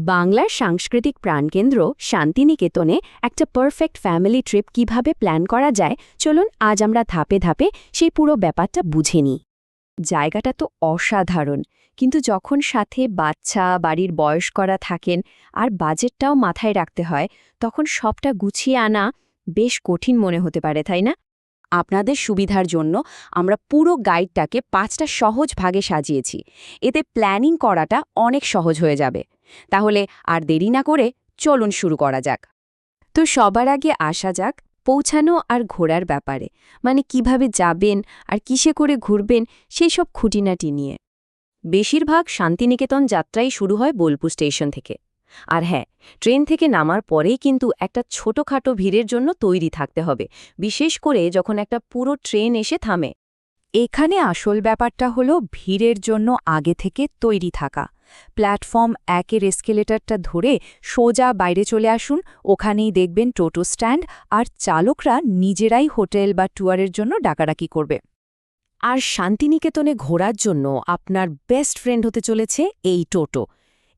বাংলার সাংস্কৃতিক প্রাণকেন্দ্র শান্তিনিকেতনে একটা পারফেক্ট ফ্যামিলি ট্রিপ কিভাবে প্ল্যান করা যায় চলুন আজ আমরা ধাপে ধাপে সেই পুরো ব্যাপারটা বুঝে নিই। জায়গাটা তো অসাধারণ, কিন্তু যখন সাথে বাচ্চা বাড়ির বয়স্করা থাকেন আর বাজেটটাও মাথায় রাখতে হয়, তখন সবটা গুছিয়ে আনা বেশ কঠিন মনে হতে পারে, তাই না? আপনাদের সুবিধার জন্য আমরা পুরো গাইডটাকে 5টা সহজ ভাগে সাজিয়েছি। এতে প্ল্যানিং করাটা অনেক সহজ হয়ে যাবে। তাহলে আর দেরি না করে চলুন শুরু করা যাক। তো সবার আগে আসা যাক পৌঁছানো আর ঘোরার ব্যাপারে, মানে কিভাবে যাবেন আর কিসে করে ঘুরবেন সেই সব খুঁটিনাটি নিয়ে। বেশিরভাগ শান্তিনিকেতন যাত্রাই শুরু হয় বোলপুর স্টেশন থেকে। আর হ্যাঁ, ট্রেন থেকে নামার পরেই কিন্তু একটা ছোটখাটো ভিড়ের জন্য তৈরি থাকতে হবে, বিশেষ করে যখন একটা পুরো ট্রেন এসে থামে। এখানে আসল ব্যাপারটা হলো ভিড়ের জন্য আগে থেকে তৈরি থাকা। প্ল্যাটফর্ম 1-এর এসকেলেটরটা ধরে সোজা বাইরে চলে আসুন, ওখানেই দেখবেন টোটো স্ট্যান্ড, আর চালকরা নিজেরাই হোটেল বা ট্যুরের জন্য ডাকাডাকি করবে। আর শান্তিনিকেতনে ঘোরার জন্য আপনার বেস্ট ফ্রেন্ড হতে চলেছে এই টোটো।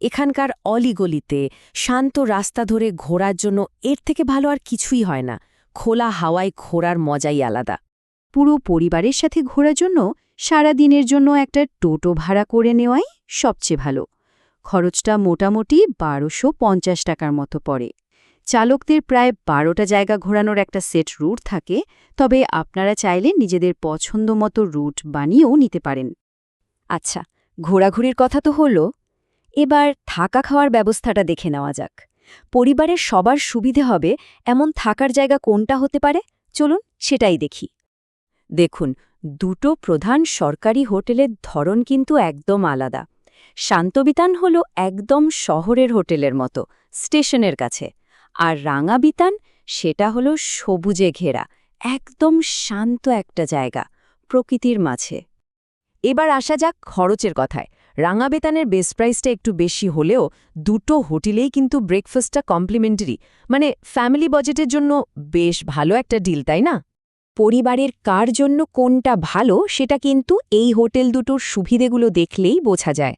এখানকার অলিগলিতে শান্ত রাস্তা ধরে ঘোরার জন্য এর থেকে ভালো আর কিছুই হয় না। খোলা হাওয়ায় ঘোরার মজাই আলাদা। পুরো পরিবারের সাথে ঘোরার জন্য সারা দিনের জন্য একটা টোটো ভাড়া করে নেওয়াই সবচেয়ে ভালো। খরচটা মোটামুটি 1250 টাকার মতো পড়ে। চালকদের প্রায় 12টা জায়গা ঘোরানোর একটা সেট রুট থাকে, তবে আপনারা চাইলে নিজেদের পছন্দ মতো রুট বানিয়েও নিতে পারেন। আচ্ছা, ঘোরাঘুরির কথা তো হলো, এবার থাকা খাওয়ার ব্যবস্থাটা দেখে নেওয়া যাক। পরিবারের সবার সুবিধে হবে এমন থাকার জায়গা কোনটা হতে পারে, চলুন সেটাই দেখি। দেখুন, দুটো প্রধান সরকারি হোটেলের ধরন কিন্তু একদম আলাদা। শান্তবিতান হল একদম শহরের হোটেলের মতো, স্টেশনের কাছে। আর রাঙাবিতান, সেটা হলো সবুজে ঘেরা, একদম শান্ত একটা জায়গা, প্রকৃতির মাঝে। এবার আসা যাক খরচের কথায়। রাঙাবেতানের বেস প্রাইসটা একটু বেশি হলেও দুটো হোটেলেই কিন্তু ব্রেকফাস্টটা কমপ্লিমেন্টারি, মানে ফ্যামিলি বাজেটের জন্য বেশ ভালো একটা ডিল, তাই না? পরিবারের কার জন্য কোনটা ভালো সেটা কিন্তু এই হোটেল দুটোর সুবিধেগুলো দেখলেই বোঝা যায়।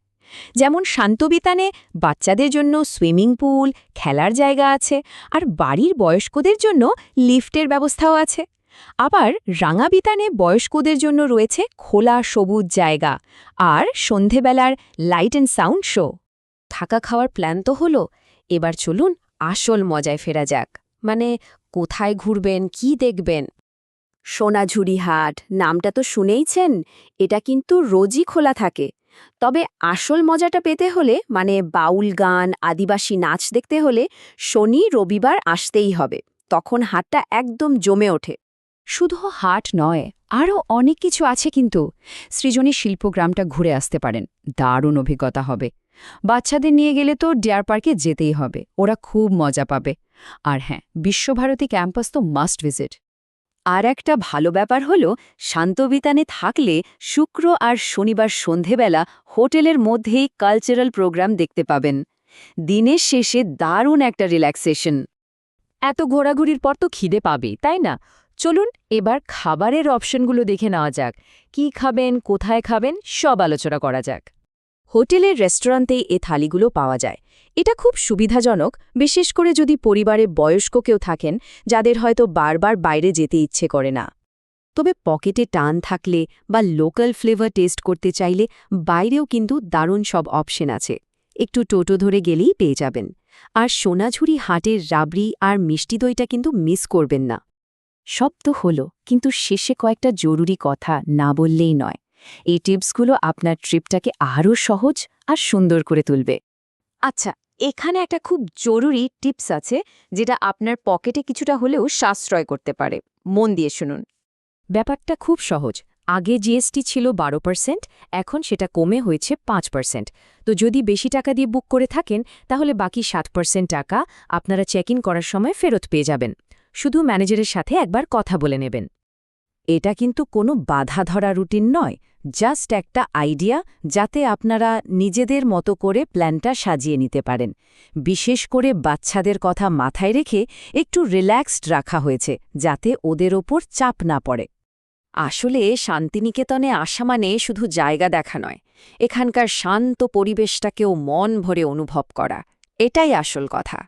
যেমন শান্তবিতানে বাচ্চাদের জন্য সুইমিং পুল, খেলার জায়গা আছে, আর বাড়ির বয়স্কদের জন্য লিফটের ব্যবস্থাও আছে। আবার রাঙাবিতানে বয়স্কদের জন্য রয়েছে খোলা সবুজ জায়গা আর সন্ধেবেলার লাইট অ্যান্ড সাউন্ড শো। থাকা খাওয়ার প্ল্যান তো হলো, এবার চলুন আসল মজায় ফেরা যাক। মানে কোথায় ঘুরবেন, কি দেখবেন। সোনাঝুরি হাট নামটা তো শুনেইছেন, এটা কিন্তু রোজই খোলা থাকে। তবে আসল মজাটা পেতে হলে, মানে বাউল গান, আদিবাসী নাচ দেখতে হলে শনি রবিবার আসতেই হবে। তখন হাটটা একদম জমে ওঠে। শুধু হাট নয়, আরও অনেক কিছু আছে কিন্তু। সৃজনী শিল্পগ্রামটা ঘুরে আসতে পারেন, দারুণ অভিজ্ঞতা হবে। বাচ্চাদের নিয়ে গেলে তো ডিয়ার পার্কে যেতেই হবে, ওরা খুব মজা পাবে। আর হ্যাঁ, বিশ্বভারতী ক্যাম্পাস তো মাস্ট ভিজিট। আর একটা ভালো ব্যাপার হলো, শান্তবিতানে থাকলে শুক্র আর শনিবার সন্ধেবেলা হোটেলের মধ্যেই কালচারাল প্রোগ্রাম দেখতে পাবেন। দিনের শেষে দারুণ একটা রিল্যাক্সেশন। এত ঘোরাঘুরির পর তো খিদে পাবেই, তাই না? চলুন এবার খাবারের অপশনগুলো দেখে নেওয়া যাক। কি খাবেন, কোথায় খাবেন, সব আলোচনা করা যাক। হোটেলের রেস্টুরেন্টেই এ থালিগুলো পাওয়া যায়। এটা খুব সুবিধাজনক, বিশেষ করে যদি পরিবারে বয়স্ক কেউ থাকেন যাদের হয়তো বারবার বাইরে যেতে ইচ্ছে করে না। তবে পকেটে টান থাকলে বা লোকাল ফ্লেভার টেস্ট করতে চাইলে বাইরেও কিন্তু দারুণ সব অপশন আছে। একটু টোটো ধরে গেলেই পেয়ে যাবেন। আর সোনাঝুরি হাটের রাবড়ি আর মিষ্টি দইটা কিন্তু মিস করবেন না। সব তো হলো, কিন্তু শেষে কয়েকটা জরুরি কথা না বললেই নয়। এই টিপসগুলো আপনার ট্রিপটাকে আরও সহজ আর সুন্দর করে তুলবে। আচ্ছা, এখানে একটা খুব জরুরি টিপস আছে, যেটা আপনার পকেটে কিছুটা হলেও সাশ্রয় করতে পারে। মন দিয়ে শুনুন। ব্যাপারটা খুব সহজ। আগে জিএসটি ছিল 12%, এখন সেটা কমে হয়েছে 5%। তো যদি বেশি টাকা দিয়ে বুক করে থাকেন, তাহলে বাকি 7% টাকা আপনারা চেক ইন করার সময় ফেরত পেয়ে যাবেন। শুধু ম্যানেজারের সাথে একবার কথা বলে নেবেন। এটা কিন্তু কোনো বাধা ধরা রুটিন নয়, জাস্ট একটা আইডিয়া, যাতে আপনারা নিজেদের মতো করে প্ল্যানটা সাজিয়ে নিতে পারেন। বিশেষ করে বাচ্চাদের কথা মাথায় রেখে একটু রিল্যাক্সড রাখা হয়েছে, যাতে ওদের ওপর চাপ না পড়ে। আসলে শান্তিনিকেতনে আসা মানে শুধু জায়গা দেখা নয়, এখানকার শান্ত পরিবেশটাকেও মন ভরে অনুভব করা। এটাই আসল কথা।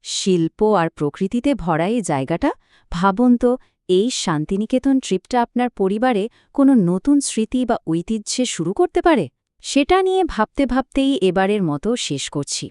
শিল্প আর প্রকৃতিতে ভরা এই জায়গাটা, ভাবুন তো, এই শান্তিনিকেতন ট্রিপটা আপনার পরিবারে কোনো নতুন স্মৃতি বা ঐতিহ্যে শুরু করতে পারে। সেটা নিয়ে ভাবতে ভাবতেই এবারের মতো শেষ করছি।